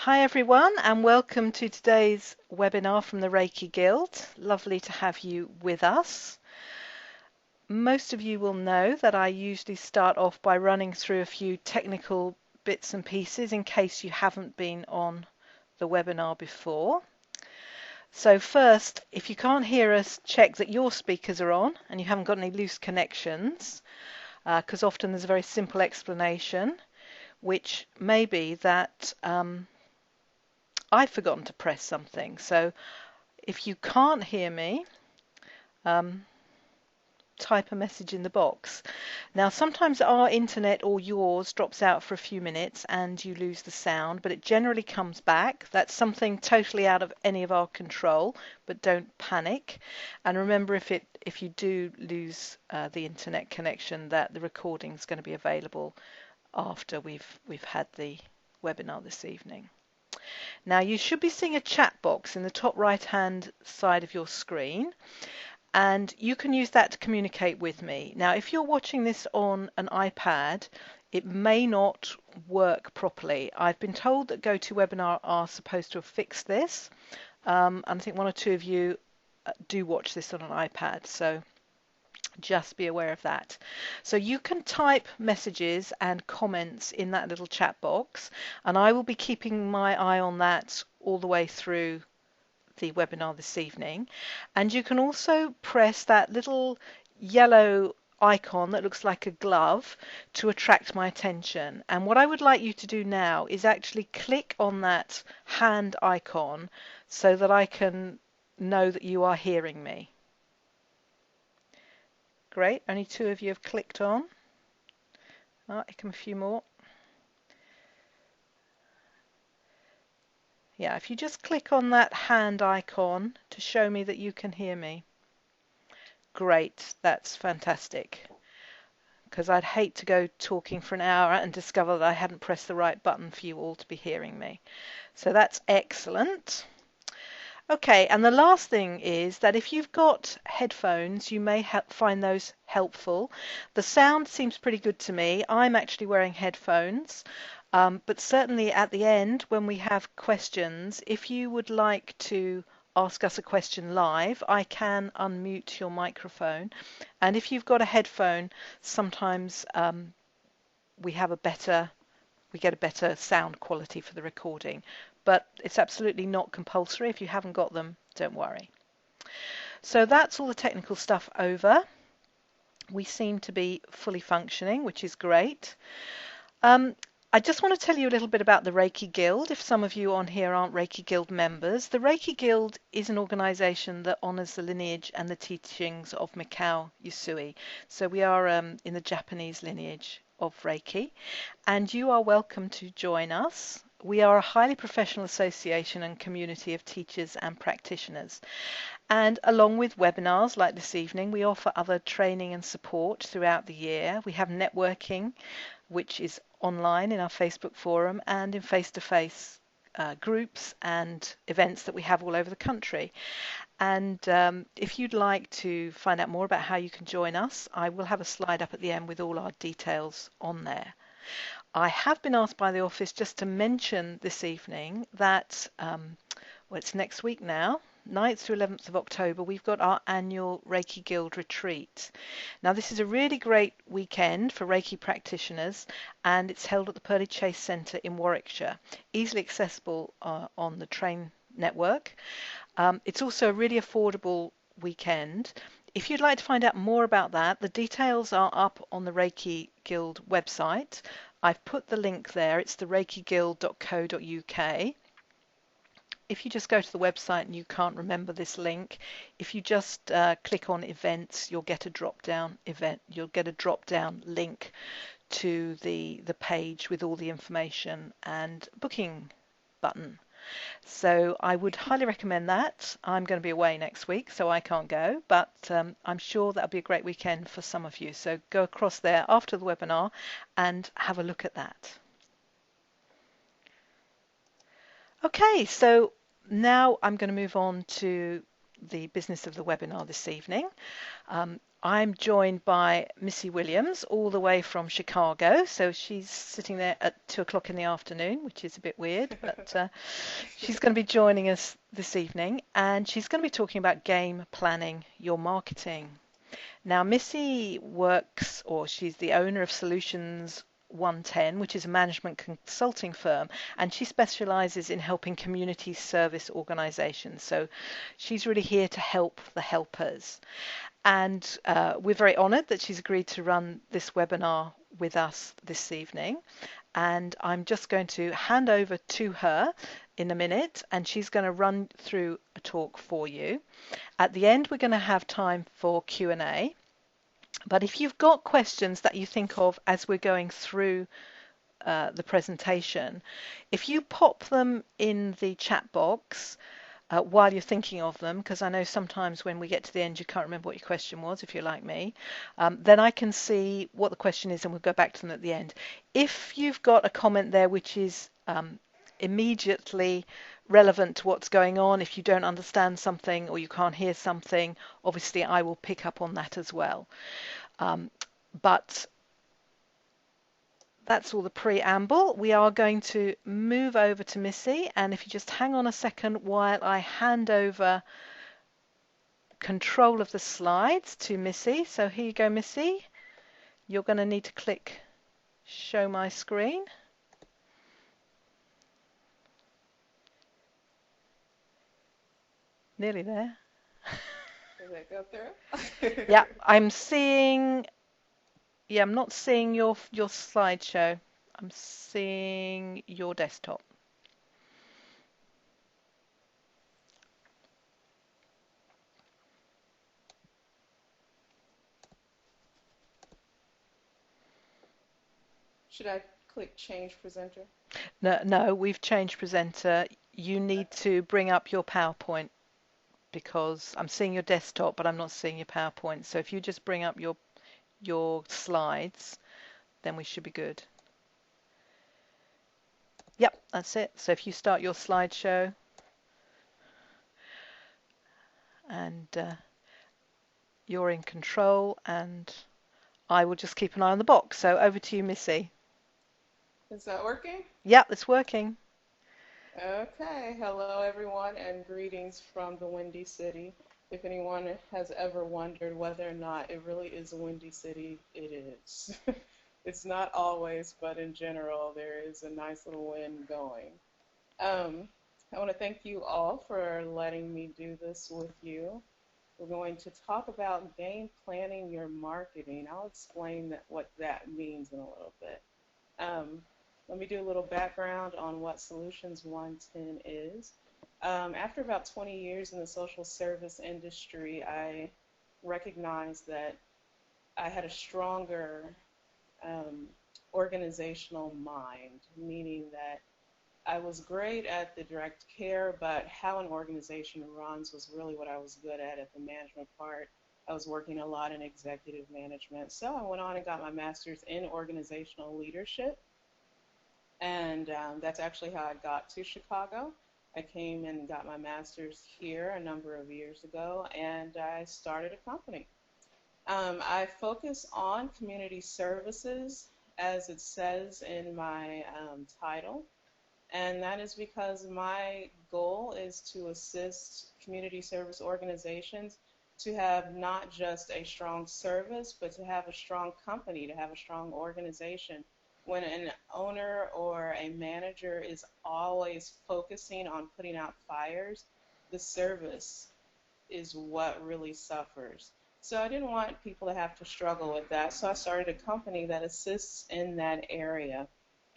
Hi everyone, and welcome to today's webinar from the Reiki Guild. Lovely to have you with us. Most of you will know that I usually start off by running through a few technical bits and pieces in case you haven't been on the webinar before. So first, if you can't hear us, check that your speakers are on and you haven't got any loose connections, because often there's a very simple explanation, which may be that I've forgotten to press something. So if you can't hear me, type a message in the box. Now sometimes our internet or yours drops out for a few minutes and you lose the sound, but it generally comes back. That's something totally out of any of our control, but don't panic. And remember, if you do lose the internet connection, that the recording is going to be available after we've had the webinar this evening. Now you should be seeing a chat box in the top right hand side of your screen, and you can use that to communicate with me. Now if you're watching this on an iPad, it may not work properly. I've been told that GoToWebinar are supposed to have fixed this, and I think one or two of you do watch this on an iPad, so just be aware of that. So you can type messages and comments in that little chat box, and I will be keeping my eye on that all the way through the webinar this evening. And you can also press that little yellow icon that looks like a glove to attract my attention. And what I would like you to do now is actually click on that hand icon so that I can know that you are hearing me. Great, only two of you have clicked on. Here come a few more. Yeah, if you just click on that hand icon to show me that you can hear me. Great, that's fantastic. Because I'd hate to go talking for an hour and discover that I hadn't pressed the right button for you all to be hearing me. So that's excellent. Okay, and the last thing is that if you've got headphones, you may find those helpful. The sound seems pretty good to me. I'm actually wearing headphones, but certainly at the end when we have questions, if you would like to ask us a question live, I can unmute your microphone. And if you've got a headphone, sometimes we get a better sound quality for the recording. But it's absolutely not compulsory. If you haven't got them, don't worry. So that's all the technical stuff over. We seem to be fully functioning, which is great. I just want to tell you a little bit about the Reiki Guild, if some of you on here aren't Reiki Guild members. The Reiki Guild is an organization that honors the lineage and the teachings of Mikao Usui. So we are in the Japanese lineage of Reiki, and you are welcome to join us. We are a highly professional association and community of teachers and practitioners. And along with webinars like this evening, we offer other training and support throughout the year. We have networking, which is online in our Facebook forum and in face-to-face groups and events that we have all over the country. And if you'd like to find out more about how you can join us, I will have a slide up at the end with all our details on there. I have been asked by the office just to mention this evening that, well, it's next week now, 9th to 11th of October, we've got our annual Reiki Guild retreat. Now this is a really great weekend for Reiki practitioners, and it's held at the Purley Chase Centre in Warwickshire, easily accessible on the train network. It's also a really affordable weekend. If you'd like to find out more about that, the details are up on the Reiki Guild website. I've put the link there. It's the reikiguild.co.uk. If you just go to the website and you can't remember this link, if you just click on events, you'll get a drop-down link to the page with all the information and booking button. So I would highly recommend that. I'm going to be away next week, so I can't go, but I'm sure that'll be a great weekend for some of you. So go across there after the webinar and have a look at that. Okay, so now I'm going to move on to the business of the webinar this evening. I'm joined by Missy Williams, all the way from Chicago. So she's sitting there at 2 o'clock in the afternoon, which is a bit weird, but she's going to be joining us this evening, and she's going to be talking about game planning your marketing. Now, Missy works, or she's the owner of Solutions 110, which is a management consulting firm, and she specializes in helping community service organizations. So she's really here to help the helpers. And we're very honored that she's agreed to run this webinar with us this evening. And I'm just going to hand over to her in a minute, and she's going to run through a talk for you. At the end, we're going to have time for Q&A. But if you've got questions that you think of as we're going through the presentation, if you pop them in the chat box while you're thinking of them, because I know sometimes when we get to the end you can't remember what your question was, if you're like me, then I can see what the question is and we'll go back to them at the end. If you've got a comment there which is immediately relevant to what's going on, if you don't understand something or you can't hear something, obviously I will pick up on that as well. But that's all the preamble. We are going to move over to Missy, and if you just hang on a second while I hand over control of the slides to Missy. So here you go, Missy. You're going to need to click show my screen. Nearly there. Does that go through? Yeah, I'm not seeing your slideshow. I'm seeing your desktop. Should I click change presenter? No, we've changed presenter. You need to bring up your PowerPoint because I'm seeing your desktop, but I'm not seeing your PowerPoint. So if you just bring up your slides, then we should be good. Yep, that's it. So if you start your slideshow, and you're in control, and I will just keep an eye on the box. So over to you, Missy. Is that working? Yep, it's working. Okay. Hello, everyone, and greetings from the Windy City. If anyone has ever wondered whether or not it really is a windy city, it is. It's not always, but in general, there is a nice little wind going. I want to thank you all for letting me do this with you. We're going to talk about game planning your marketing. I'll explain what that means in a little bit. Let me do a little background on what Solutions 110 is. After about 20 years in the social service industry, I recognized that I had a stronger organizational mind, meaning that I was great at the direct care, but how an organization runs was really what I was good at the management part. I was working a lot in executive management. So I went on and got my master's in organizational leadership. And that's actually how I got to Chicago. I came and got my master's here a number of years ago, and I started a company. I focus on community services, as it says in my title. And that is because my goal is to assist community service organizations to have not just a strong service, but to have a strong company, to have a strong organization. When an owner or a manager is always focusing on putting out fires, the service is what really suffers. So I didn't want people to have to struggle with that, so I started a company that assists in that area.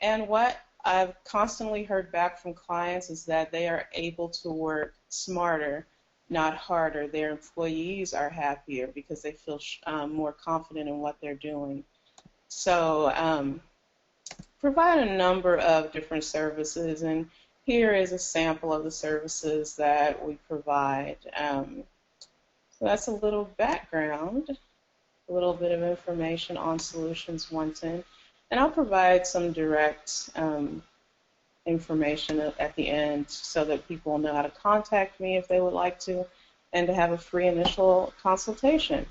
And what I've constantly heard back from clients is that they are able to work smarter, not harder. Their employees are happier because they feel more confident in what they're doing. So provide a number of different services, and here is a sample of the services that we provide. So that's a little background, a little bit of information on Solutions 110, and I'll provide some direct information at the end so that people know how to contact me if they would like to, and to have a free initial consultation.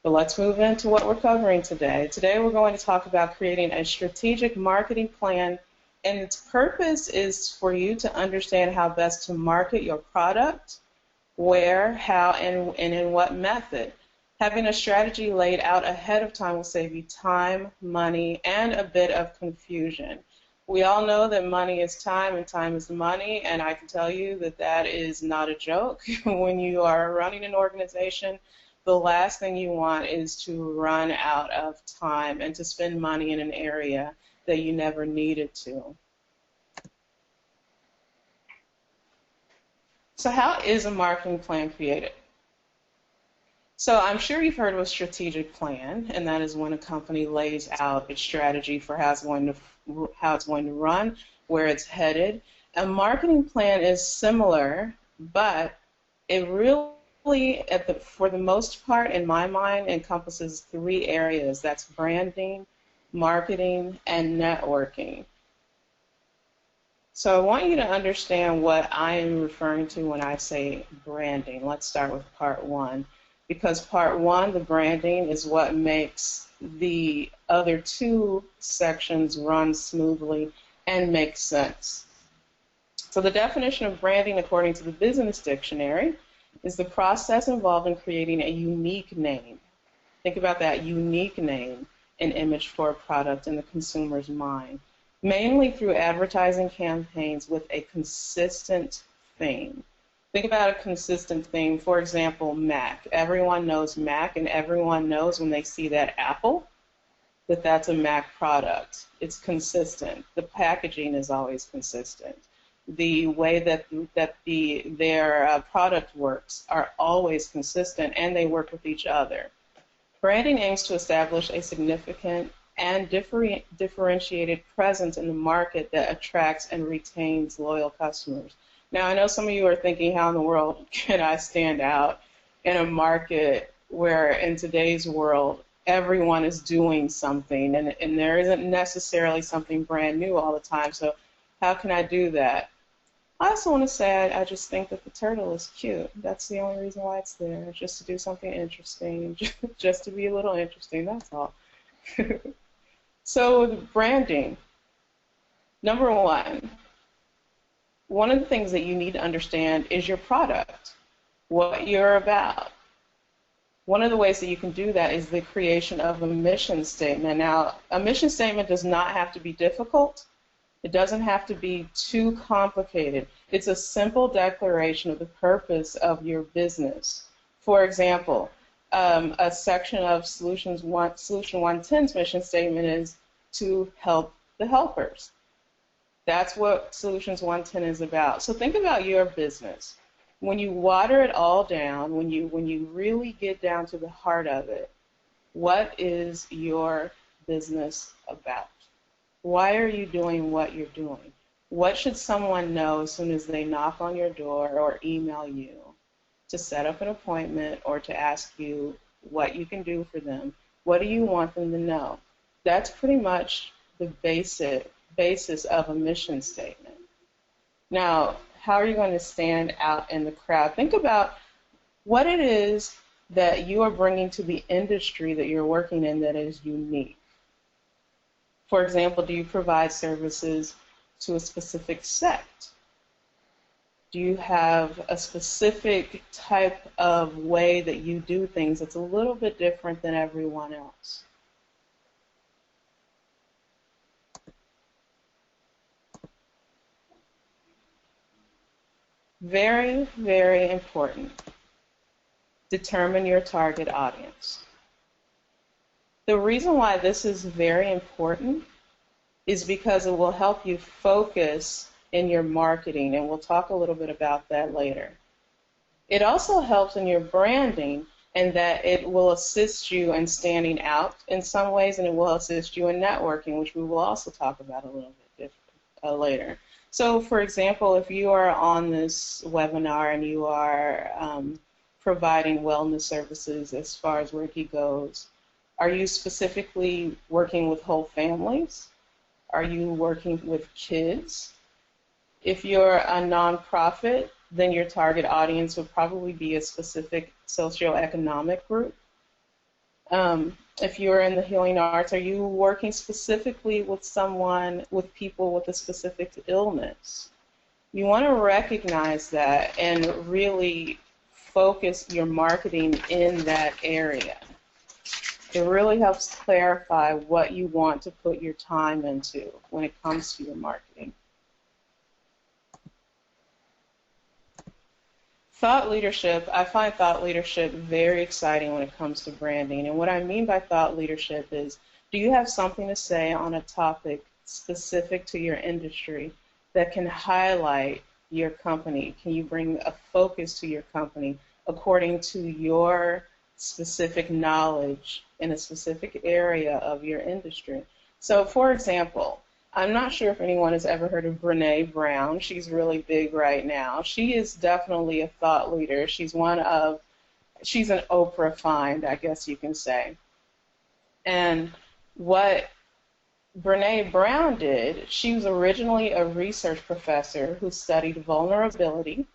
But let's move into what we're covering today. Today we're going to talk about creating a strategic marketing plan, and its purpose is for you to understand how best to market your product, where, how, and in what method. Having a strategy laid out ahead of time will save you time, money, and a bit of confusion. We all know that money is time and time is money, and I can tell you that that is not a joke. When you are running an organization, the last thing you want is to run out of time and to spend money in an area that you never needed to. So how is a marketing plan created? So I'm sure you've heard of a strategic plan, and that is when a company lays out its strategy for how it's going to run, where it's headed. A marketing plan is similar, but it really, for the most part, in my mind, encompasses three areas. That's branding, marketing, and networking. So I want you to understand what I am referring to when I say branding. Let's start with part one, because part one, the branding, is what makes the other two sections run smoothly and make sense. So the definition of branding, according to the Business Dictionary, is the process involved in creating a unique name. Think about that, unique name, an image for a product in the consumer's mind, mainly through advertising campaigns with a consistent theme. Think about a consistent theme. For example, Mac. Everyone knows Mac, and everyone knows when they see that apple that that's a Mac product. It's consistent. The packaging is always consistent. The way that their product works are always consistent, and they work with each other. Branding aims to establish a significant and differentiated presence in the market that attracts and retains loyal customers. Now, I know some of you are thinking, how in the world can I stand out in a market where in today's world everyone is doing something and there isn't necessarily something brand new all the time, so how can I do that? I also want to say I just think that the turtle is cute. That's the only reason why it's there, just to do something interesting, just to be a little interesting, that's all. So branding, number one of the things that you need to understand is your product, what you're about. One of the ways that you can do that is the creation of a mission statement. Now, a mission statement does not have to be difficult. It doesn't have to be too complicated. It's a simple declaration of the purpose of your business. For example, a section of Solution 110's mission statement is to help the helpers. That's what Solutions 110 is about. So think about your business. When you water it all down, when you really get down to the heart of it, what is your business about? Why are you doing what you're doing? What should someone know as soon as they knock on your door or email you to set up an appointment or to ask you what you can do for them? What do you want them to know? That's pretty much the basis of a mission statement. Now, how are you going to stand out in the crowd? Think about what it is that you are bringing to the industry that you're working in that is unique. For example, do you provide services to a specific sect? Do you have a specific type of way that you do things that's a little bit different than everyone else? Very, very important. Determine your target audience. The reason why this is very important is because it will help you focus in your marketing, and we'll talk a little bit about that later. It also helps in your branding in that it will assist you in standing out in some ways, and it will assist you in networking, which we will also talk about a little bit later. So, for example, if you are on this webinar and you are providing wellness services as far as Reiki goes, are you specifically working with whole families? Are you working with kids? If you're a nonprofit, then your target audience would probably be a specific socioeconomic group. If you're in the healing arts, are you working specifically with someone, with people with a specific illness? You want to recognize that and really focus your marketing in that area. It really helps clarify what you want to put your time into when it comes to your marketing. Thought leadership, I find thought leadership very exciting when it comes to branding. And what I mean by thought leadership is, do you have something to say on a topic specific to your industry that can highlight your company? Can you bring a focus to your company according to your specific knowledge in a specific area of your industry? So, for example, I'm not sure if anyone has ever heard of Brené Brown. She's really big right now. She is definitely a thought leader. She's an Oprah find, I guess you can say. And what Brené Brown did, she was originally a research professor who studied vulnerability,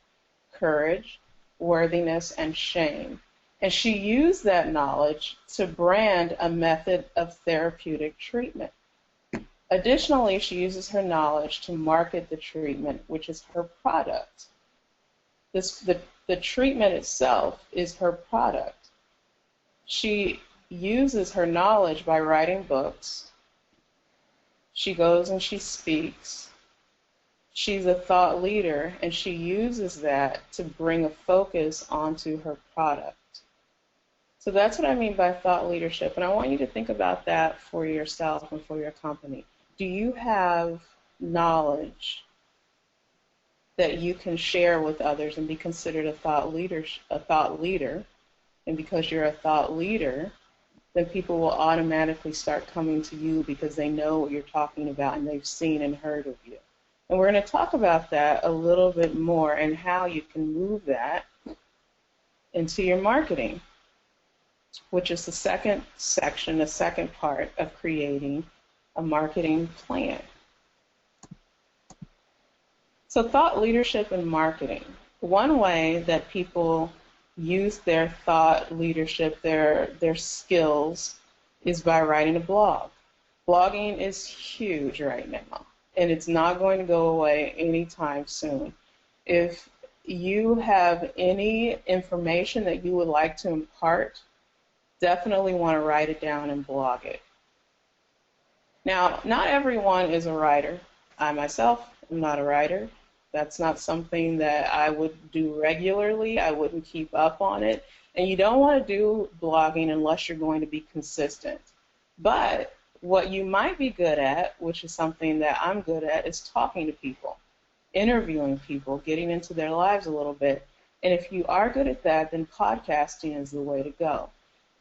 courage, worthiness, and shame. And she used that knowledge to brand a method of therapeutic treatment. Additionally, she uses her knowledge to market the treatment, which is her product. The treatment itself is her product. She uses her knowledge by writing books. She goes and she speaks. She's a thought leader, and she uses that to bring a focus onto her product. So that's what I mean by thought leadership, and I want you to think about that for yourself and for your company. Do you have knowledge that you can share with others and be considered a thought leader? And because you're a thought leader, then people will automatically start coming to you because they know what you're talking about and they've seen and heard of you. And we're going to talk about that a little bit more and how you can move that into your marketing, which is the second section, the second part of creating a marketing plan. So thought leadership and marketing. One way that people use their thought leadership, their skills, is by writing a blog. Blogging is huge right now, and it's not going to go away anytime soon. If you have any information that you would like to impart, definitely want to write it down and blog it. Now, not everyone is a writer. I myself am not a writer. That's not something that I would do regularly. I wouldn't keep up on it. And you don't want to do blogging unless you're going to be consistent. But what you might be good at, which is something that I'm good at, is talking to people, interviewing people, getting into their lives a little bit. And if you are good at that, then podcasting is the way to go.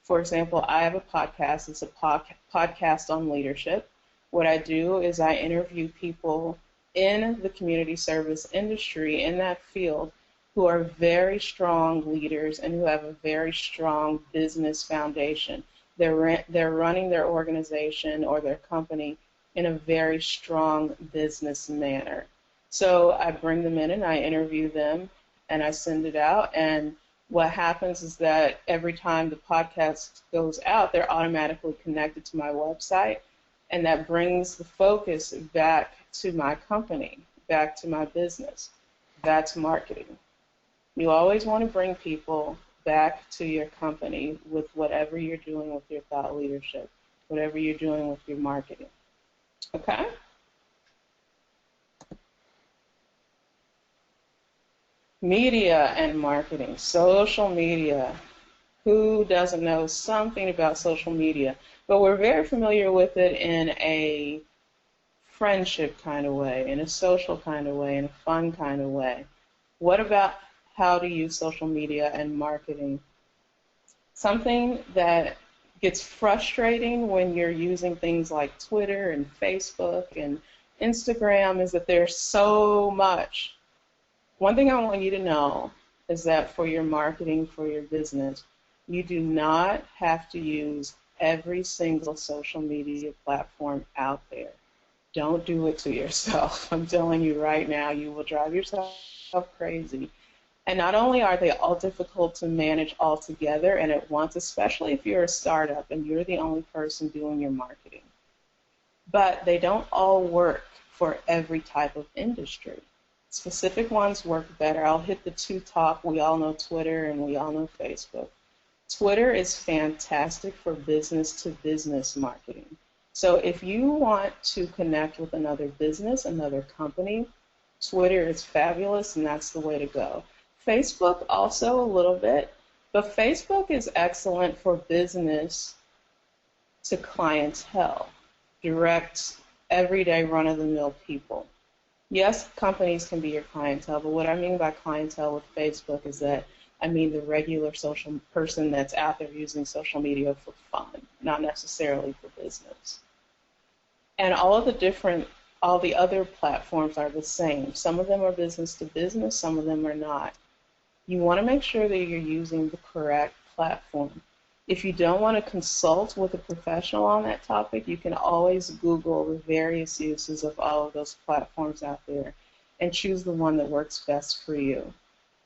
For example, I have a podcast. It's a podcast on leadership. What I do is I interview people in the community service industry in that field who are very strong leaders and who have a very strong business foundation. They're running their organization or their company in a very strong business manner. So I bring them in and I interview them and I send it out, and what happens is that every time the podcast goes out, they're automatically connected to my website, and that brings the focus back to my company, back to my business. That's marketing. You always want to bring people back to your company with whatever you're doing with your thought leadership, whatever you're doing with your marketing. Okay? Media and marketing, social media. Who doesn't know something about social media? But we're very familiar with it in a friendship kind of way, in a social kind of way, in a fun kind of way. What about how to use social media and marketing? Something that gets frustrating when you're using things like Twitter and Facebook and Instagram is that there's so much. One thing I want you to know is that for your marketing, for your business, you do not have to use every single social media platform out there. Don't do it to yourself. I'm telling you right now, you will drive yourself crazy And not only are they all difficult to manage all together and at once, especially if you're a startup and you're the only person doing your marketing, but they don't all work for every type of industry. Specific ones work better. I'll hit the two top. We all know Twitter and we all know Facebook. Twitter is fantastic for business to business marketing. So if you want to connect with another business, another company, Twitter is fabulous and that's the way to go. Facebook also a little bit, but Facebook is excellent for business to clientele, direct, everyday run-of-the-mill people. Yes, companies can be your clientele, but what I mean by clientele with Facebook is that I mean the regular social person that's out there using social media for fun, not necessarily for business. And all the other platforms are the same. Some of them are business to business, some of them are not. You want to make sure that you're using the correct platform. If you don't want to consult with a professional on that topic, you can always Google the various uses of all of those platforms out there and choose the one that works best for you.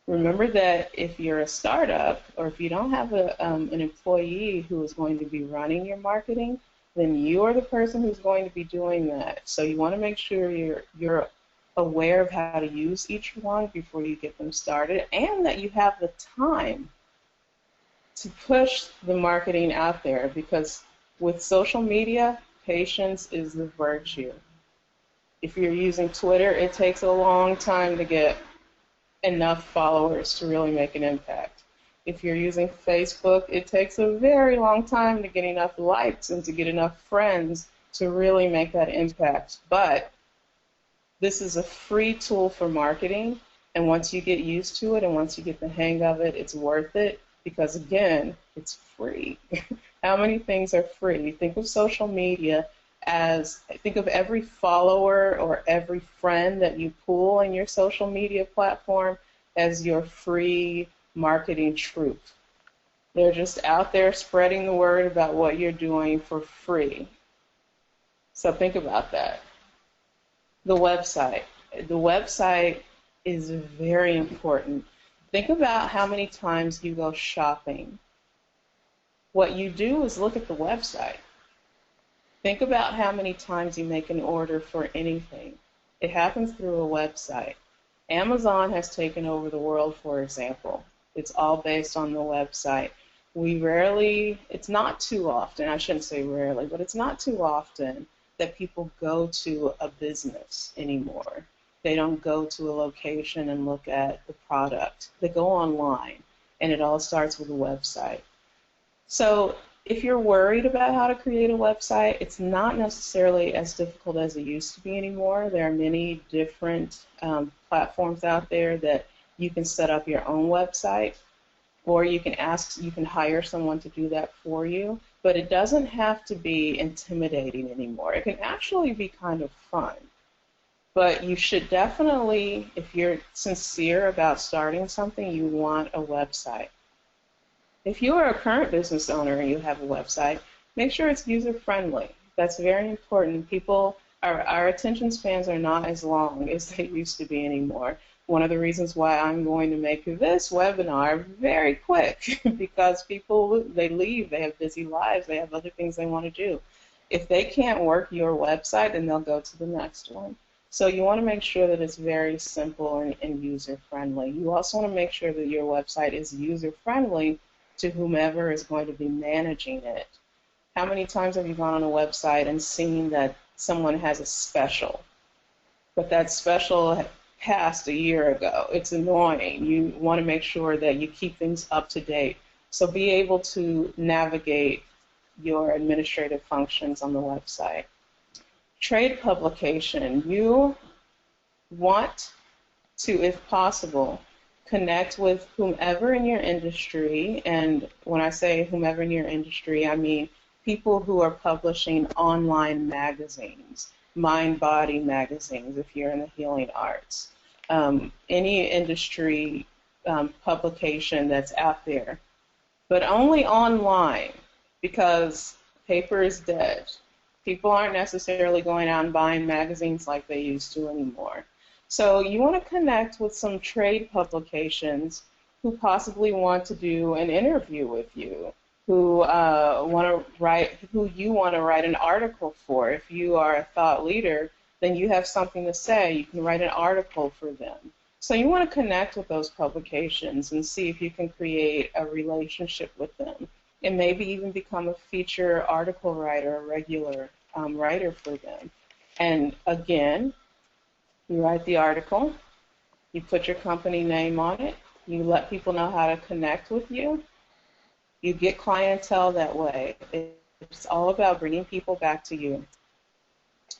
Remember that if you're a startup or if you don't have an employee who is going to be running your marketing, then you're the person who's going to be doing that. So you want to make sure you're aware of how to use each one before you get them started, and that you have the time to push the marketing out there, because with social media, patience is the virtue. If you're using Twitter, it takes a long time to get enough followers to really make an impact. If you're using Facebook, it takes a very long time to get enough likes and to get enough friends to really make that impact. But this is a free tool for marketing, and once you get used to it and once you get the hang of it, it's worth it because, again, it's free. How many things are free? Think of social media think of every follower or every friend that you pull in your social media platform as your free marketing troop. They're just out there spreading the word about what you're doing for free. So think about that. The website. The website is very important. Think about how many times you go shopping. What you do is look at the website. Think about how many times you make an order for anything. It happens through a website. Amazon has taken over the world, for example. It's all based on the website. It's not too often, I shouldn't say rarely, but it's not too often that people go to a business anymore. They don't go to a location and look at the product. They go online, and it all starts with a website. So if you're worried about how to create a website, it's not necessarily as difficult as it used to be anymore. There are many different platforms out there that you can set up your own website, or you can hire someone to do that for you. But it doesn't have to be intimidating anymore. It can actually be kind of fun. But you should definitely, if you're sincere about starting something, you want a website. If you are a current business owner and you have a website, make sure it's user-friendly. That's very important. Our attention spans are not as long as they used to be anymore. One of the reasons why I'm going to make this webinar very quick, because people, they leave, they have busy lives, they have other things they want to do. If they can't work your website, then they'll go to the next one. So you want to make sure that it's very simple and user-friendly. You also want to make sure that your website is user-friendly to whomever is going to be managing it. How many times have you gone on a website and seen that someone has a special, but that special passed a year ago? It's annoying. You want to make sure that you keep things up to date. So be able to navigate your administrative functions on the website. Trade publication. You want to, if possible, connect with whomever in your industry, and when I say whomever in your industry, I mean people who are publishing online magazines, mind-body magazines if you're in the healing arts, any industry publication that's out there, but only online, because paper is dead. People aren't necessarily going out and buying magazines like they used to anymore. So you want to connect with some trade publications who possibly want to do an interview with you, who who you want to write an article for. If you are a thought leader, then you have something to say. You can write an article for them. So you want to connect with those publications and see if you can create a relationship with them, and maybe even become a feature article writer, a regular writer for them. And again, you write the article, you put your company name on it, you let people know how to connect with you, you get clientele that way. It's all about bringing people back to you.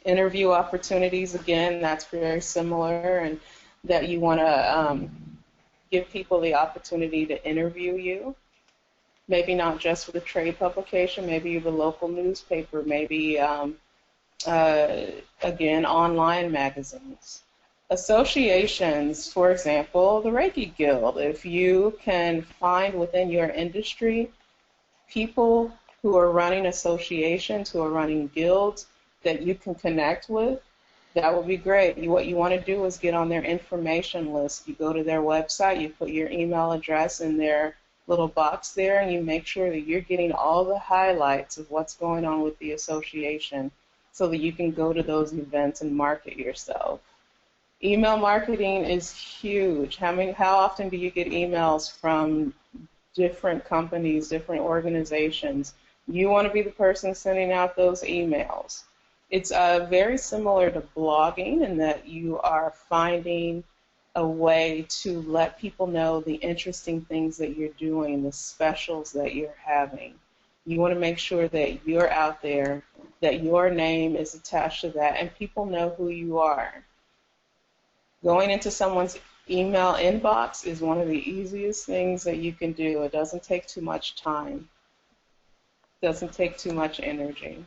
Interview opportunities, again, that's very similar, and that you want to give people the opportunity to interview you. Maybe not just with a trade publication, maybe the local newspaper, maybe again, online magazines. Associations, for example, the Reiki Guild. If you can find within your industry people who are running associations, who are running guilds that you can connect with, that would be great. What you want to do is get on their information list. You go to their website, you put your email address in their little box there, and you make sure that you're getting all the highlights of what's going on with the association, so that you can go to those events and market yourself. Email marketing is huge. How often do you get emails from different companies, different organizations? You want to be the person sending out those emails. It's very similar to blogging in that you are finding a way to let people know the interesting things that you're doing, the specials that you're having. You want to make sure that you're out there, that your name is attached to that, and people know who you are. Going into someone's email inbox is one of the easiest things that you can do. It doesn't take too much time. It doesn't take too much energy.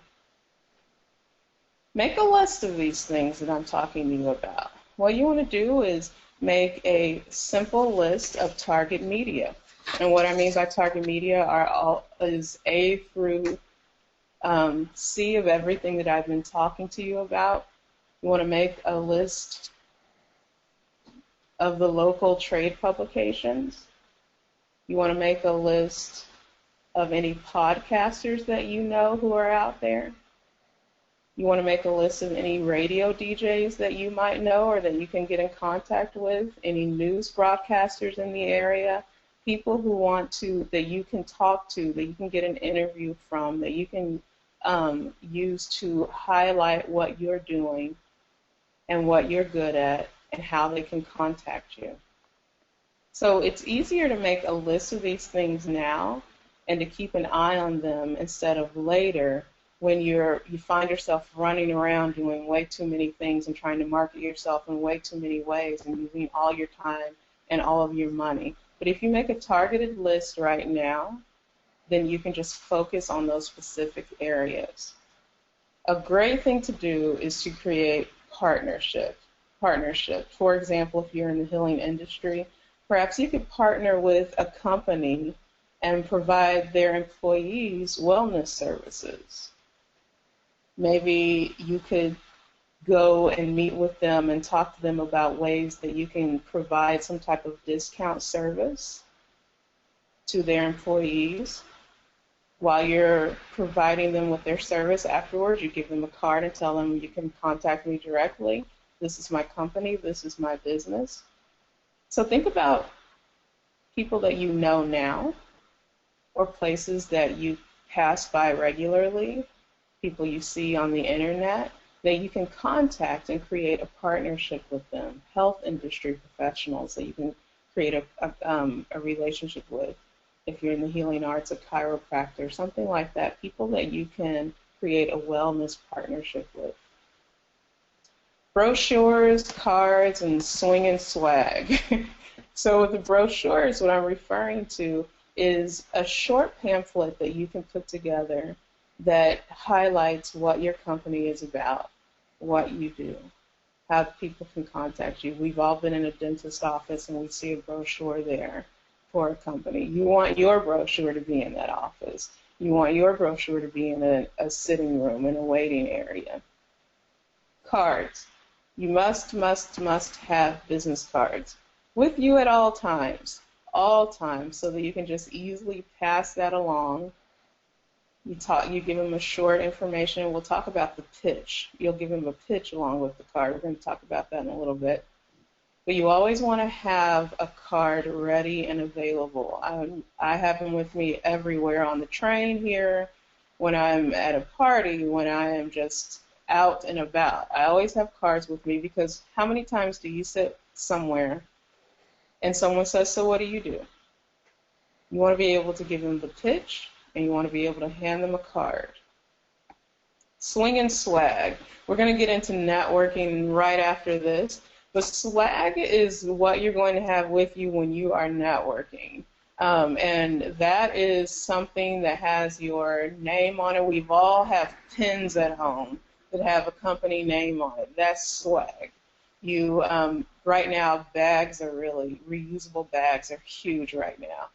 Make a list of these things that I'm talking to you about. What you want to do is make a simple list of target media. And what I mean by target media is A through C of everything that I've been talking to you about. You want to make a list of the local trade publications. You want to make a list of any podcasters that you know who are out there. You want to make a list of any radio DJs that you might know or that you can get in contact with, any news broadcasters in the area, people who want to, that you can talk to, that you can get an interview from, that you can use to highlight what you're doing and what you're good at and how they can contact you. So it's easier to make a list of these things now and to keep an eye on them instead of later when you find yourself running around doing way too many things and trying to market yourself in way too many ways and using all your time and all of your money. But if you make a targeted list right now, then you can just focus on those specific areas. A great thing to do is to create partnership. For example, if you're in the healing industry, perhaps you could partner with a company and provide their employees wellness services. Maybe you could go and meet with them and talk to them about ways that you can provide some type of discount service to their employees. While you're providing them with their service afterwards, you give them a card and tell them you can contact me directly. This is my company. This is my business. So think about people that you know now or places that you pass by regularly, people you see on the internet, that you can contact and create a partnership with them, health industry professionals that you can create a relationship with. If you're in the healing arts, a chiropractor, something like that, people that you can create a wellness partnership with. Brochures, cards, and swing and swag. So with the brochures, what I'm referring to is a short pamphlet that you can put together that highlights what your company is about, what you do, how people can contact you. We've all been in a dentist's office and we see a brochure there for a company. You want your brochure to be in that office. You want your brochure to be in a sitting room, in a waiting area. Cards. You must have business cards with you at all times, so that you can just easily pass that along. You give them a short information, and we'll talk about the pitch. You'll give them a pitch along with the card. We're going to talk about that in a little bit. But you always want to have a card ready and available. I have them with me everywhere on the train here, when I'm at a party, when I am just out and about. I always have cards with me, because how many times do you sit somewhere and someone says, so what do? You want to be able to give them the pitch, and you want to be able to hand them a card. Swing and swag. We're going to get into networking right after this. But swag is what you're going to have with you when you are networking. And that is something that has your name on it. We've all have pins at home that have a company name on it. That's swag. Right now, bags are really, reusable bags are huge right now.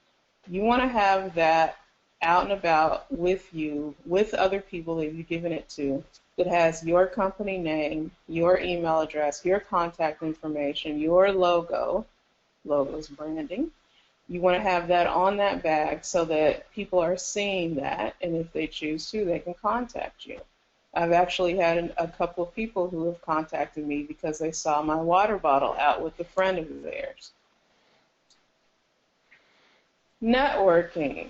You want to have that out and about with you, with other people that you've given it to, that has your company name, your email address, your contact information, your logos branding. You want to have that on that bag so that people are seeing that, and if they choose to, they can contact you. I've actually had a couple of people who have contacted me because they saw my water bottle out with a friend of theirs. Networking.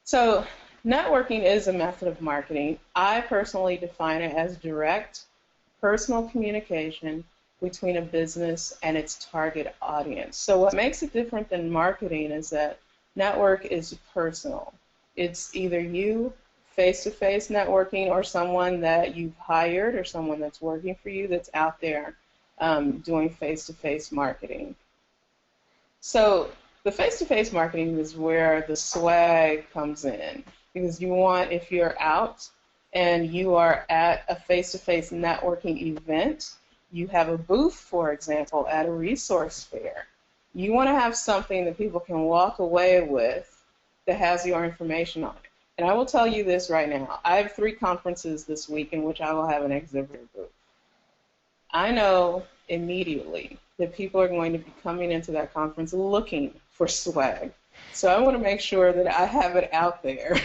So networking is a method of marketing. I personally define it as direct, personal communication between a business and its target audience. So what makes it different than marketing is that network is personal. It's either you, face-to-face networking, or someone that you've hired or someone that's working for you that's out there doing face-to-face marketing. So the face-to-face marketing is where the swag comes in, because you want, if you're out and you are at a face-to-face networking event, you have a booth, for example, at a resource fair. You want to have something that people can walk away with that has your information on it. And I will tell you this right now. I have 3 conferences this week in which I will have an exhibitor booth. I know immediately that people are going to be coming into that conference looking for swag. So I want to make sure that I have it out there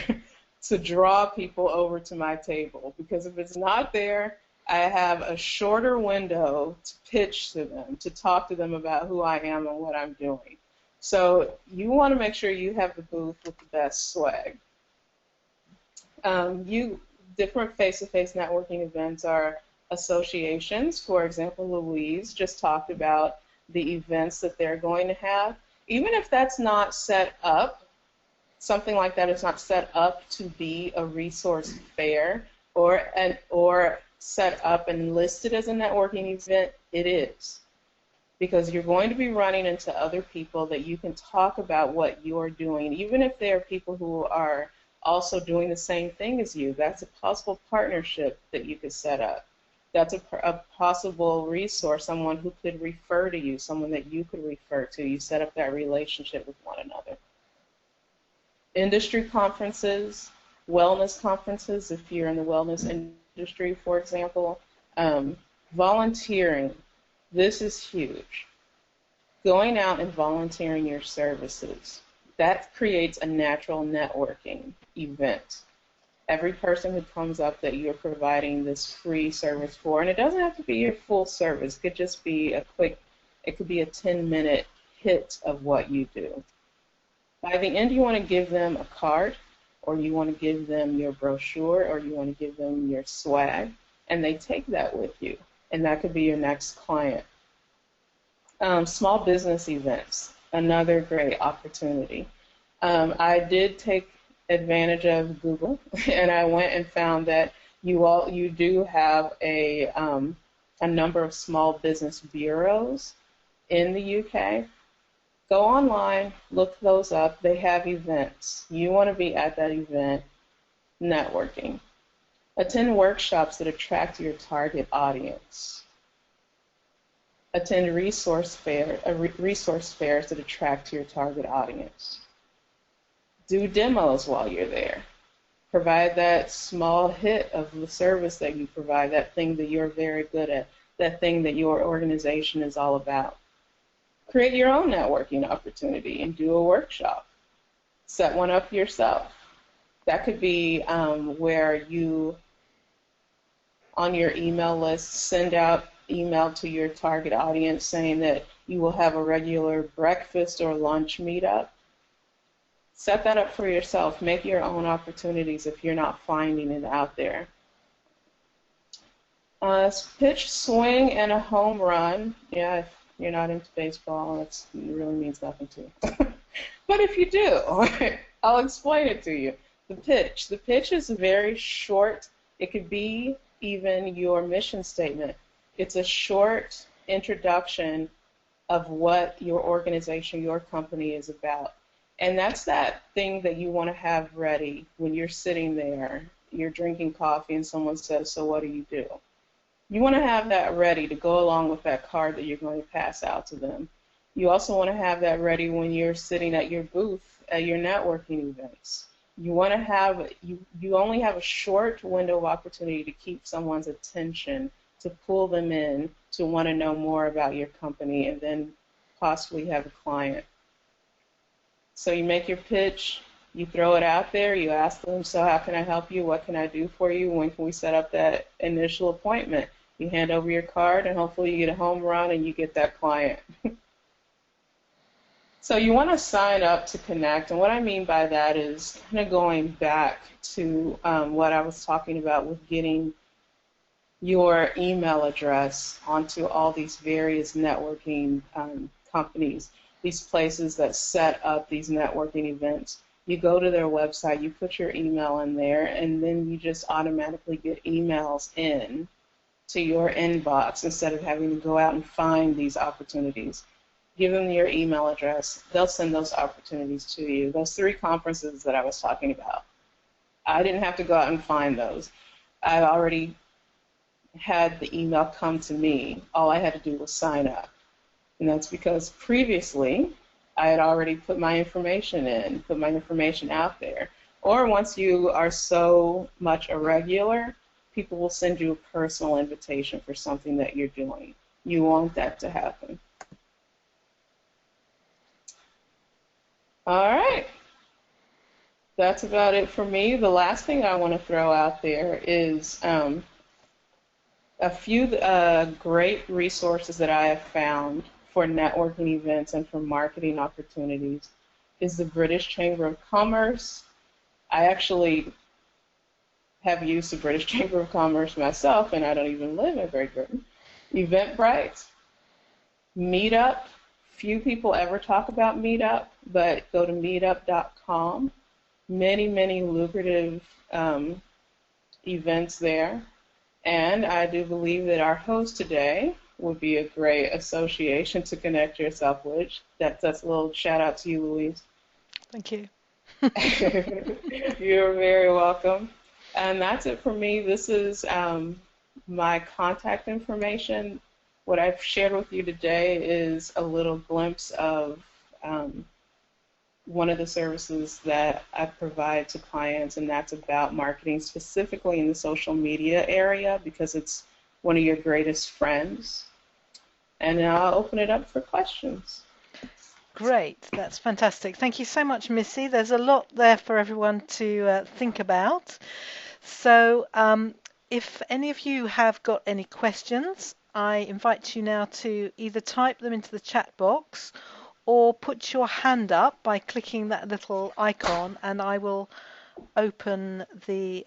to draw people over to my table, because if it's not there, I have a shorter window to pitch to them, to talk to them about who I am and what I'm doing. So you want to make sure you have the booth with the best swag. Different face-to-face networking events are associations. For example, Louise just talked about the events that they're going to have. Even if that's not set up, something like that is not set up to be a resource fair or set up and listed as a networking event, it is. Because you're going to be running into other people that you can talk about what you're doing, even if they're people who are also doing the same thing as you. That's a possible partnership that you could set up. That's a possible resource, someone who could refer to you, someone that you could refer to. You set up that relationship with one another. Industry conferences, wellness conferences, if you're in the wellness industry, for example. Volunteering, this is huge. Going out and volunteering your services, that creates a natural networking event. Every person who comes up that you're providing this free service for, and it doesn't have to be your full service, it could just be a quick, it could be a 10-minute hit of what you do. By the end, you want to give them a card, or you want to give them your brochure, or you want to give them your swag, and they take that with you, and that could be your next client. Small business events, another great opportunity. I did take advantage of Google, and I went and found that you do have a number of small business bureaus in the UK. Go online, look those up. They have events. You want to be at that event networking. Attend workshops that attract your target audience. Attend resource fairs that attract your target audience. Do demos while you're there. Provide that small hit of the service that you provide, that thing that you're very good at. that thing that your organization is all about. Create your own networking opportunity and do a workshop. Set one up yourself. That could be where you, on your email list, send out email to your target audience saying that you will have a regular breakfast or lunch meetup. Set that up for yourself. Make your own opportunities if you're not finding it out there. Pitch, swing, and a home run. Yeah, if you're not into baseball, it really means nothing to you. But if you do, I'll explain it to you. The pitch. The pitch is very short. It could be even your mission statement. It's a short introduction of what your organization, your company is about. And that's that thing that you want to have ready when you're sitting there, you're drinking coffee, and someone says, "So what do you do?" You want to have that ready to go along with that card that you're going to pass out to them. You also want to have that ready when you're sitting at your booth at your networking events. You want to have, you only have a short window of opportunity to keep someone's attention, to pull them in, to want to know more about your company, and then possibly have a client. So you make your pitch, you throw it out there, you ask them, "So how can I help you? What can I do for you? When can we set up that initial appointment?" You hand over your card, and hopefully you get a home run and you get that client. So you want to sign up to connect, and what I mean by that is kind of going back to what I was talking about with getting your email address onto all these various networking companies, these places that set up these networking events. You go to their website, you put your email in there, and then you just automatically get emails in to your inbox instead of having to go out and find these opportunities. Give them your email address. They'll send those opportunities to you. Those 3 conferences that I was talking about, I didn't have to go out and find those. I already had the email come to me. All I had to do was sign up. And that's because previously I had already put my information in, put my information out there. Or once you are so much a regular, people will send you a personal invitation for something that you're doing. You want that to happen. All right. That's about it for me. The last thing I want to throw out there is a few great resources that I have found for networking events and for marketing opportunities is the British Chamber of Commerce. I actually have used the British Chamber of Commerce myself, and I don't even live in Great Britain. Eventbrite, Meetup. Few people ever talk about Meetup, but go to meetup.com. Many, many lucrative events there. And I do believe that our host today would be a great association to connect yourself with. That's a little shout out to you, Louise. Thank you. You're very welcome. And that's it for me. This is my contact information. What I've shared with you today is a little glimpse of one of the services that I provide to clients, and that's about marketing specifically in the social media area because it's one of your greatest friends. And now I'll open it up for questions. Great, that's fantastic. Thank you so much, Missy. There's a lot there for everyone to think about. So if any of you have got any questions, I invite you now to either type them into the chat box or put your hand up by clicking that little icon, and I will open the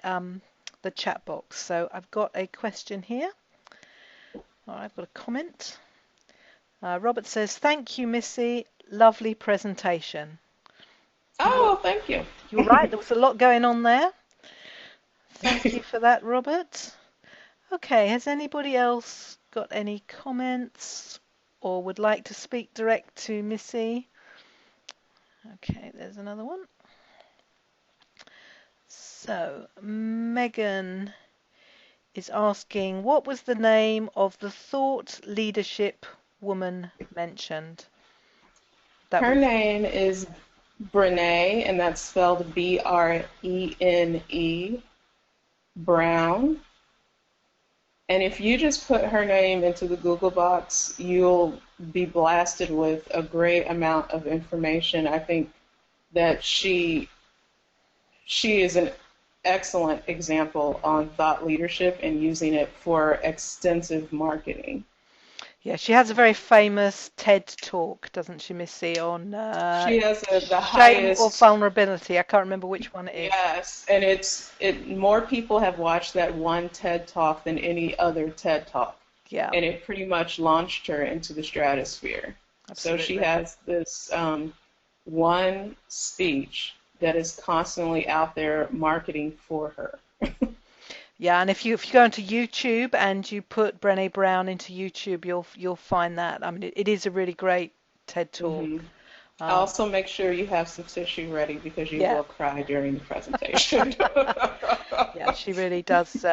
chat box. So I've got a question here. I've got a comment. Robert says, "Thank you, Missy. Lovely presentation." Oh, thank you. You're right. There was a lot going on there. Thank you for that, Robert. Okay, has anybody else got any comments or would like to speak direct to Missy? Okay, there's another one. So, Megan is asking, what was the name of the thought leadership woman mentioned? Her name is Brene, and that's spelled B-R-E-N-E, Brown. And if you just put her name into the Google box, you'll be blasted with a great amount of information. I think that she is an excellent example on thought leadership and using it for extensive marketing. Yeah, she has a very famous TED talk, doesn't she, Missy, on She has the shame or highest, vulnerability. I can't remember which one it is. yes, and it more people have watched that one TED talk than any other TED talk. Yeah, And it pretty much launched her into the stratosphere. So she absolutely. has this one speech that is constantly out there marketing for her. Yeah, and if you go into YouTube and you put Brené Brown into YouTube, you'll find that. I mean, it is a really great TED talk. Hmm. Um, Also, make sure you have some tissue ready because you yeah, will cry during the presentation. yeah, she really does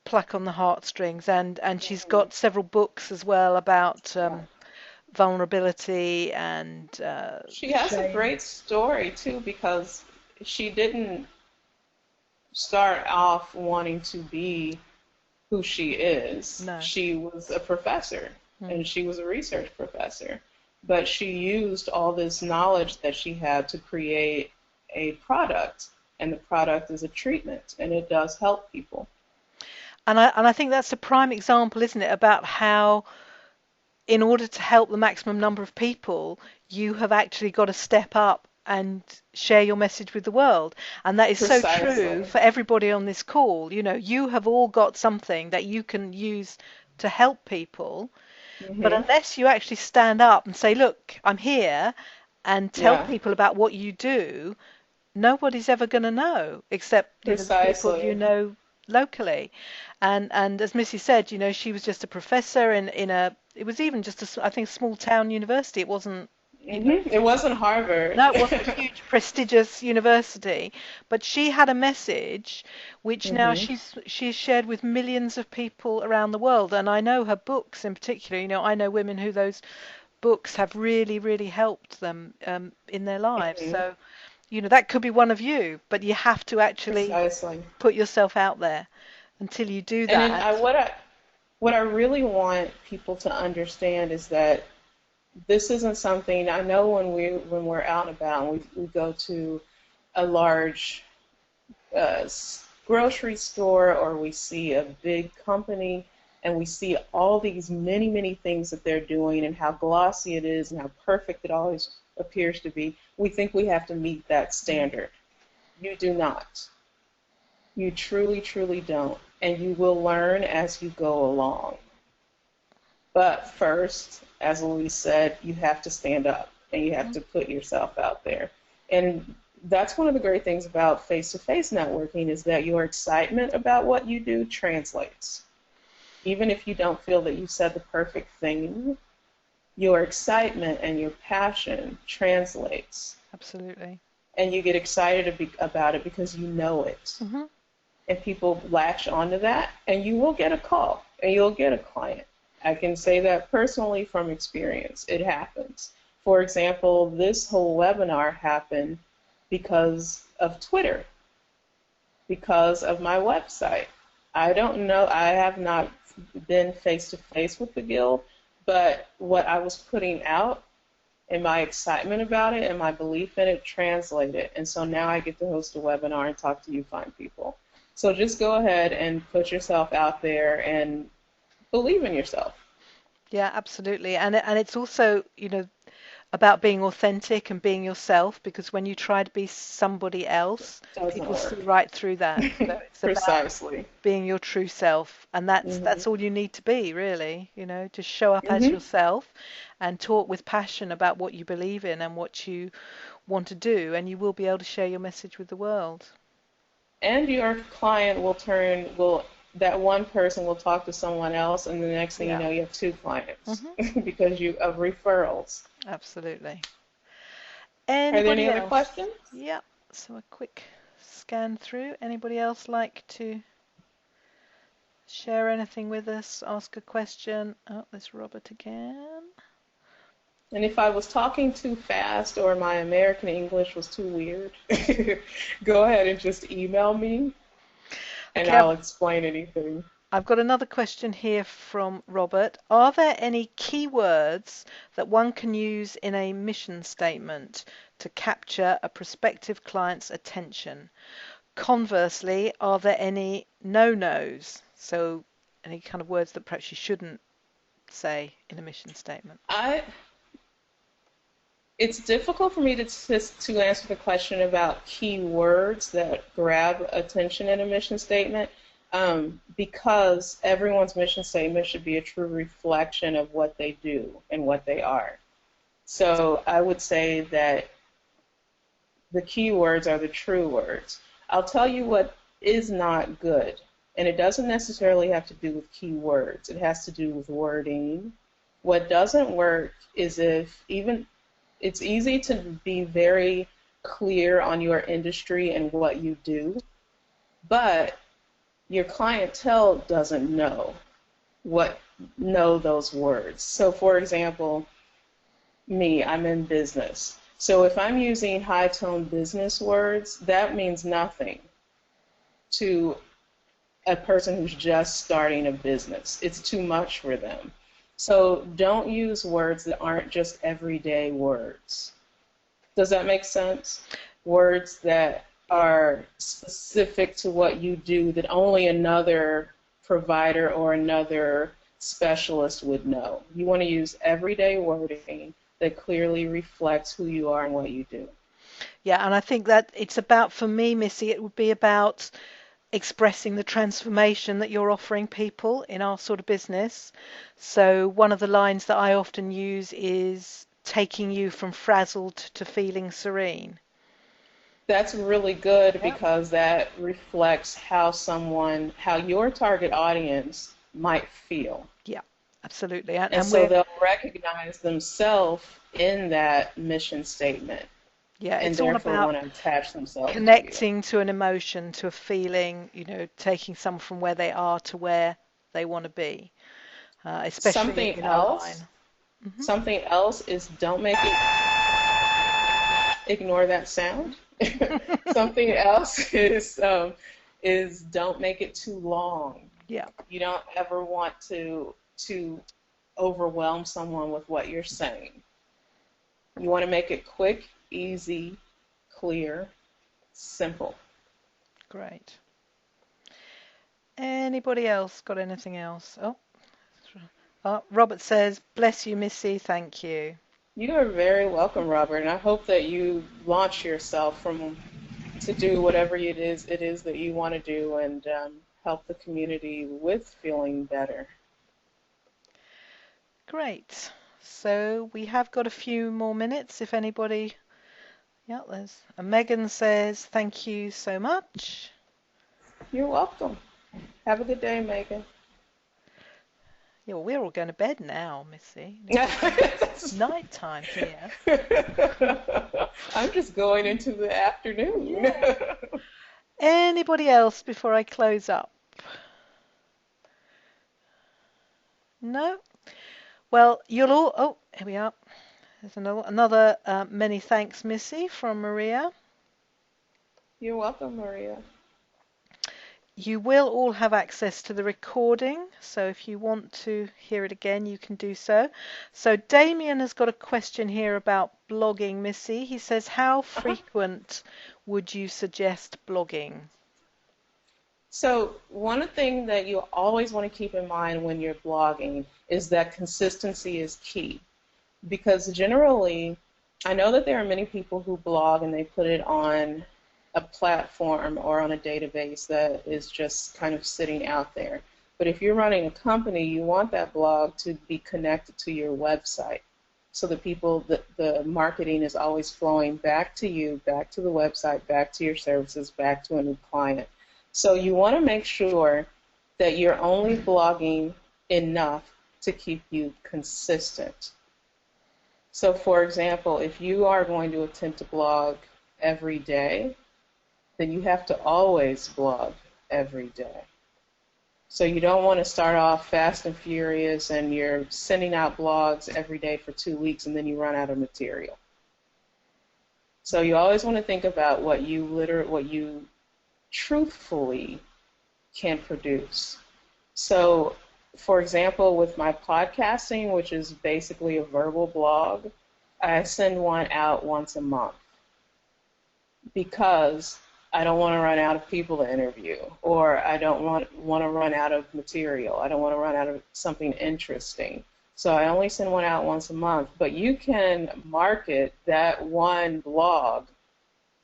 pluck on the heartstrings, and she's got several books as well about Yeah. vulnerability and She has a shame. great story too because she didn't start off wanting to be who she is. No. She was a professor Mm. and she was a research professor, but she used all this knowledge that she had to create a product, and the product is a treatment and it does help people. And I think that's a prime example, isn't it, about how in order to help the maximum number of people, you have actually got to step up and share your message with the world. And that is so true Precisely. for everybody on this call. You know, you have all got something that you can use to help people, but Hmm. unless you actually stand up and say, look, I'm here, and tell Yeah, people about what you do, nobody's ever going to know except the people you precisely. know locally. And as Missy said, she was just a professor in a it was even just I think small town university. It wasn't, you know, Hmm. It wasn't Harvard. no, it wasn't a huge prestigious university, but she had a message which now Hmm. she's shared with millions of people around the world. And I know her books in particular. I know women who those books have really, really helped them in their lives. Hmm. So that could be one of you, but you have to actually Precisely. put yourself out there. Until you do And it, that, what I really want people to understand is that this isn't something I know when we're out and about and we go to a large grocery store or we see a big company and we see all these many things that they're doing and how glossy it is and how perfect it always appears to be, we think we have to meet that standard. You do not. You truly don't, and you will learn as you go along. But first, as Louise said, you have to stand up and you have to put yourself out there. And that's one of the great things about face-to-face networking is that your excitement about what you do translates. Even if you don't feel that you said the perfect thing, your excitement and your passion translates. absolutely. And you get excited about it because you know it. Hmm. And people latch onto that, and you will get a call and you'll get a client. I can say that personally from experience. It happens. For example, this whole webinar happened because of Twitter, because of my website. I don't know, I have not been face to face with the Guild, but what I was putting out and my excitement about it and my belief in it translated. And so now I get to host a webinar and talk to you fine people. So just go ahead and put yourself out there and believe in yourself. Yeah, absolutely. And it's also, about being authentic and being yourself, because when you try to be somebody else, Doesn't people see work. right through that. So it's about Precisely. being your true self, and Hmm. that's all you need to be, really. Just show up as Hmm. yourself and talk with passion about what you believe in and what you want to do, and you will be able to share your message with the world. And your client will that one person will talk to someone else, and the next thing you Yeah. know, you have two clients Hmm. because you of referrals. Absolutely. Are there any Anybody other else? questions? Yeah. So a quick scan through. Anybody else like to share anything with us? Ask a question. Oh, there's Robert again. And if I was talking too fast or my American English was too weird, go ahead and just email me and Okay, I'll explain anything. I've got another question here from Robert. Are there any keywords that one can use in a mission statement to capture a prospective client's attention? Conversely, are there any no-nos? So any kind of words that perhaps you shouldn't say in a mission statement? It's difficult for me to answer the question about keywords that grab attention in a mission statement, because everyone's mission statement should be a true reflection of what they do and what they are. So I would say that the keywords are the true words. I'll tell you what is not good, and it doesn't necessarily have to do with keywords. It has to do with wording. What doesn't work is it's easy to be very clear on your industry and what you do, but your clientele doesn't know those words. So for example, I'm in business. So if I'm using high-tone business words, that means nothing to a person who's just starting a business. It's too much for them. So don't use words that aren't just everyday words. Does that make sense? Words that are specific to what you do that only another provider or another specialist would know. You want to use everyday wording that clearly reflects who you are and what you do. Yeah, and I think that it's about, for me, Missy, it would be about expressing the transformation that you're offering people in our sort of business. So one of the lines that I often use is taking you from frazzled to feeling serene. That's really good Yeah. because that reflects how your target audience might feel. Yeah, absolutely. And so they'll recognize themselves in that mission statement. Yeah, and it's all therefore about want to attach themselves connecting to an emotion, to a feeling, taking someone from where they are to where they want to be, especially in our line. Mm-hmm. Something else is don't make it, ignore that sound. Something else is don't make it too long. Yeah. You don't ever want to overwhelm someone with what you're saying. You want to make it quick, easy, clear, simple. Great. Anybody else got anything else? Robert says, bless you, Missy, thank you. You are very welcome, Robert, and I hope that you launch yourself to do whatever it is that you want to do and help the community with feeling better. Great. So we have got a few more minutes if anybody... Yeah, there's... Megan says, thank you so much. You're welcome. Have a good day, Megan. Yeah, well, we're all going to bed now, Missy. It's night time here. I'm just going into the afternoon. Yeah. Anybody else before I close up? No? Well, you'll all... Oh, here we are. There's another many thanks, Missy, from Maria. You're welcome, Maria. You will all have access to the recording, so if you want to hear it again, you can do so. So Damien has got a question here about blogging, Missy. He says, how frequent would you suggest blogging? So one thing that you always want to keep in mind when you're blogging is that consistency is key. Because generally, I know that there are many people who blog and they put it on a platform or on a database that is just kind of sitting out there. But if you're running a company, you want that blog to be connected to your website so the marketing is always flowing back to you, back to the website, back to your services, back to a new client. So you want to make sure that you're only blogging enough to keep you consistent. So for example, if you are going to attempt to blog every day, then you have to always blog every day. So you don't want to start off fast and furious and you're sending out blogs every day for 2 weeks and then you run out of material. So you always want to think about what you truthfully can produce. So, for example, with my podcasting, which is basically a verbal blog, I send one out once a month because I don't want to run out of people to interview, or I don't want to run out of material. I don't want to run out of something interesting. So I only send one out once a month, but you can market that one blog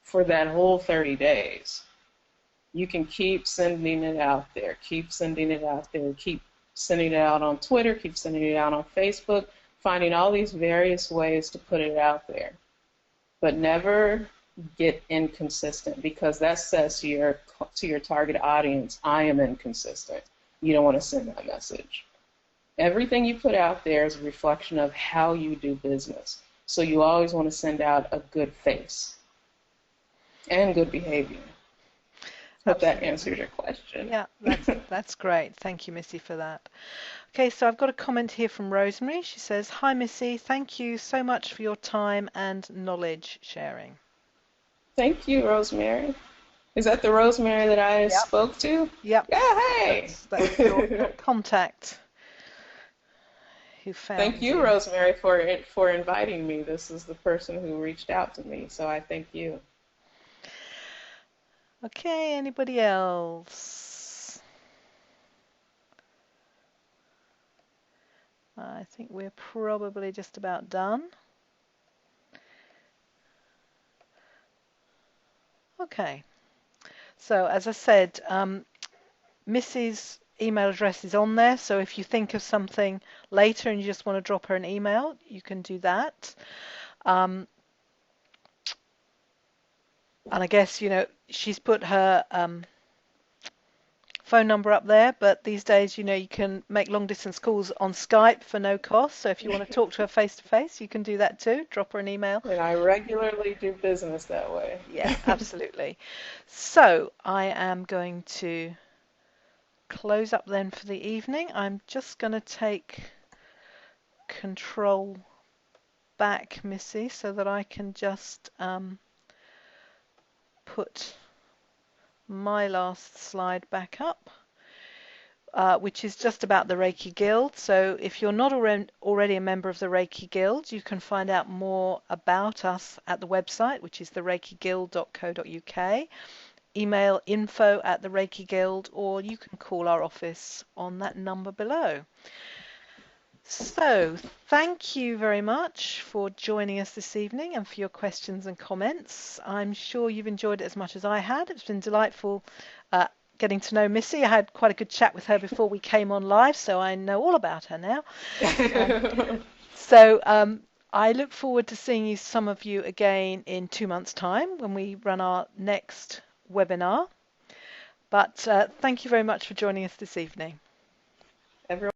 for that whole 30 days. You can keep sending it out there, keep sending it out there, keep sending it out on Twitter, keep sending it out on Facebook, finding all these various ways to put it out there. But never get inconsistent, because that says to your target audience, I am inconsistent. You don't want to send that message. Everything you put out there is a reflection of how you do business. So you always want to send out a good face and good behavior. Hope that answers your question. Yeah, that's great. Thank you, Missy, for that. Okay, so I've got a comment here from Rosemary. She says, "Hi, Missy. Thank you so much for your time and knowledge sharing." Thank you, Rosemary. Is that the Rosemary that I Yep. spoke to? Yep. Yeah, hey. That's your contact who found Thank you, Rosemary, for inviting me. This is the person who reached out to me, so I thank you. Okay, anybody else? I think we're probably just about done. Okay, so as I said, Missy's email address is on there, so if you think of something later and you just want to drop her an email, you can do that. And I guess, she's put her phone number up there, but these days, you can make long distance calls on Skype for no cost. So if you want to talk to her face to face, you can do that too. Drop her an email. And I regularly do business that way. Yeah, absolutely. So I am going to close up then for the evening. I'm just going to take control back, Missy, so that I can just put my last slide back up, which is just about the Reiki Guild. So if you're not already a member of the Reiki Guild, you can find out more about us at the website, which is thereikiguild.co.uk. Email info@the Guild, or you can call our office on that number below. So thank you very much for joining us this evening and for your questions and comments. I'm sure you've enjoyed it as much as I had. It's been delightful getting to know Missy. I had quite a good chat with her before we came on live, so I know all about her now. So I look forward to seeing some of you again in 2 months' time when we run our next webinar. But thank you very much for joining us this evening. Everyone